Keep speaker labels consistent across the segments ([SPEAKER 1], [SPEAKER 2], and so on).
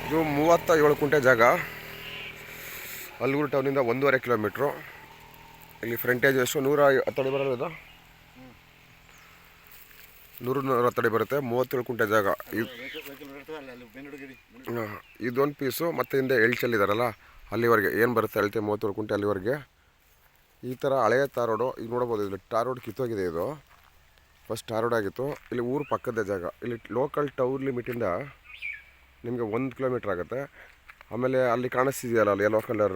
[SPEAKER 1] ಇದು 37 ಕುಂಟೆ ಜಾಗ. ಅಲ್ಗೂರು ಟೌನಿಂದ 1.5 ಕಿಲೋಮೀಟ್ರು. ಇಲ್ಲಿ ಫ್ರಂಟೇಜ್ ಎಷ್ಟು 110 ಅಡಿ ಬರೋದು, 100-110 ಅಡಿ ಬರುತ್ತೆ. 37 ಕುಂಟೆ ಜಾಗ. ಇದೊಂದು ಪೀಸು ಮತ್ತು ಹಿಂದೆ ಎಳ್ಚಲ್ಲಿದ್ದಾರಲ್ಲ ಅಲ್ಲಿವರೆಗೆ ಏನು ಬರುತ್ತೆ ಅಳತೆ 37 ಕುಂಟೆ ಅಲ್ಲಿವರೆಗೆ. ಈ ಥರ ಹಳೆಯ ತಾರ್ ರೋಡು ಈಗ ನೋಡ್ಬೋದು. ಇಲ್ಲಿ ಟಾರ್ ರೋಡ್ ಕಿತ್ತೋಗಿದೆ. ಇದು ಫಸ್ಟ್ ಟಾರ್ ರೋಡ್ ಆಗಿತ್ತು. ಇಲ್ಲಿ ಊರು ಪಕ್ಕದ ಜಾಗ. ಇಲ್ಲಿ ಲೋಕಲ್ ಟೌನ್ ಲಿಮಿಟಿಂದ ನಿಮಗೆ 1 ಕಿಲೋಮೀಟ್ರ್ ಆಗುತ್ತೆ. ಆಮೇಲೆ ಅಲ್ಲಿ ಕಾಣಿಸ್ತಿದೆಯಲ್ಲ ಅಲ್ಲಿ ಯೆಲ್ಲೋ ಕಲರ್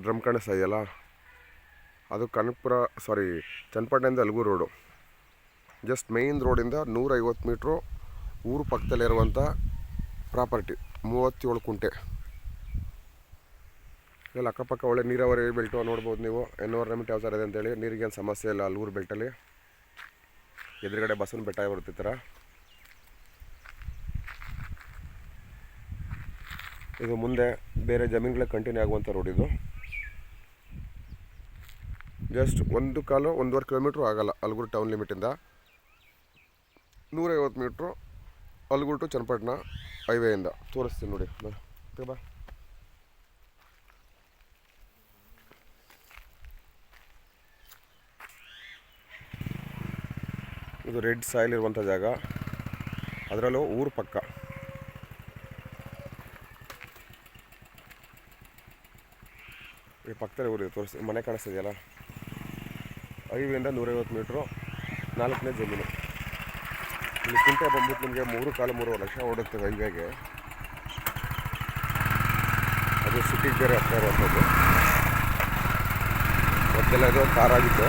[SPEAKER 1] ಡ್ರಮ್ ಕಾಣಿಸ್ತಾ ಇದೆಯಲ್ಲ ಅದು ಕನಕಪುರ ಚನ್ನಪಟ್ಟಣದಿಂದ ಅಲ್ಗೂರು ರೋಡು. ಜಸ್ಟ್ ಮೇಯ್ನ್ ರೋಡಿಂದ 150 ಮೀಟ್ರು ಊರು ಪಕ್ಕದಲ್ಲಿರುವಂಥ ಪ್ರಾಪರ್ಟಿ 37 ಕುಂಟೆ. ಇಲ್ಲಿ ಅಕ್ಕಪಕ್ಕ ಒಳ್ಳೆ ನೀರಾವರಿ ಬೆಲ್ಟು ನೋಡ್ಬೋದು ನೀವು. ಎನ್ವೈರನ್ಮೆಂಟ್ ಯಾವ ಥರ ಇದೆ ಅಂತೇಳಿ. ನೀರಿಗೇನು ಸಮಸ್ಯೆ ಇಲ್ಲ ಅಲ್ಗೂರು ಬೆಲ್ಟಲ್ಲಿ. ಎದುರುಗಡೆ ಬಸವನ ಬೆಟ್ಟ ಬರುತ್ತೆ ಈ ಥರ. ಇದು ಮುಂದೆ ಬೇರೆ ಜಮೀನುಗಳಿಗೆ ಕಂಟಿನ್ಯೂ ಆಗುವಂಥ ರೋಡ್ ಇದು. ಜಸ್ಟ್ 1.25 ಕಿಲೋಮೀಟ್ರು ಆಗಲ್ಲ Algur town ಲಿಮಿಟಿಂದ. 150 metre Algur to Channapatna ಹೈವೇಯಿಂದ ತೋರಿಸ್ತೀನಿ ನೋಡಿ. ಬಾ. ಇದು ರೆಡ್ ಸಾಯಿಲ್ ಇರುವಂಥ ಜಾಗ. ಅದರಲ್ಲೂ ಊರು ಪಕ್ಕ. ಈ ಪಕ್ಕದಲ್ಲಿ ಊರಿಗೆ ತೋರಿಸ್ತೀನಿ. ಮನೆ ಕಾಣಿಸ್ತಿದೆಯಲ್ಲ ಹೈವೇಯಿಂದ 150 ಮೀಟ್ರು 4ನೇ ಜಮೀನು. ಇಲ್ಲಿ ಕುಂಟೆ ಬಂದ್ಬಿಟ್ಟು ನಿಮಗೆ 3.5-3 ಲಕ್ಷ ಓಡುತ್ತೆ ಹೈವೇಗೆ. ಅದು ಸಿಟಿಗೆ ಬೇರೆ ಹತ್ತಿರ ಇರುವಂಥದ್ದು. ಮೊದಲೆಲ್ಲ ಇದು ಕಾರಾಗಿತ್ತು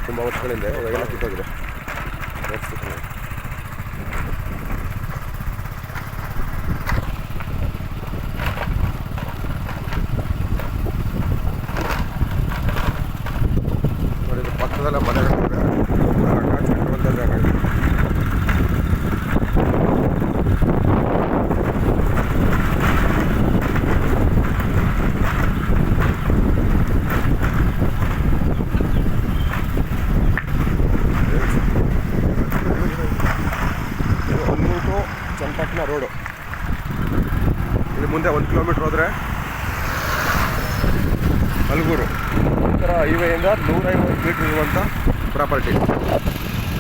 [SPEAKER 1] ತುಂಬ ವರ್ಷಗಳಿಂದ. ಇವಾಗೆಲ್ಲ ಕಿತ್ತೋಗಿದೆ. ನೋಡಿ ಇದು ಪಕ್ಕದಲ್ಲ ಮನೆಗಳಿವೆ. ಚೆಂಡುವಂಥ ಜಾಗ ಇದೆ. ಚನ್ನಪಟ್ಟಣ ರೋಡು. ಇಲ್ಲಿ ಮುಂದೆ 1 ಕಿಲೋಮೀಟ್ರ್ ಹೋದರೆ ಅಲ್ಗೂರು. ಈ ಥರ ಹೈವೇಯಿಂದ 150 ಮೀಟ್ರ್ ಇರುವಂಥ ಪ್ರಾಪರ್ಟಿ.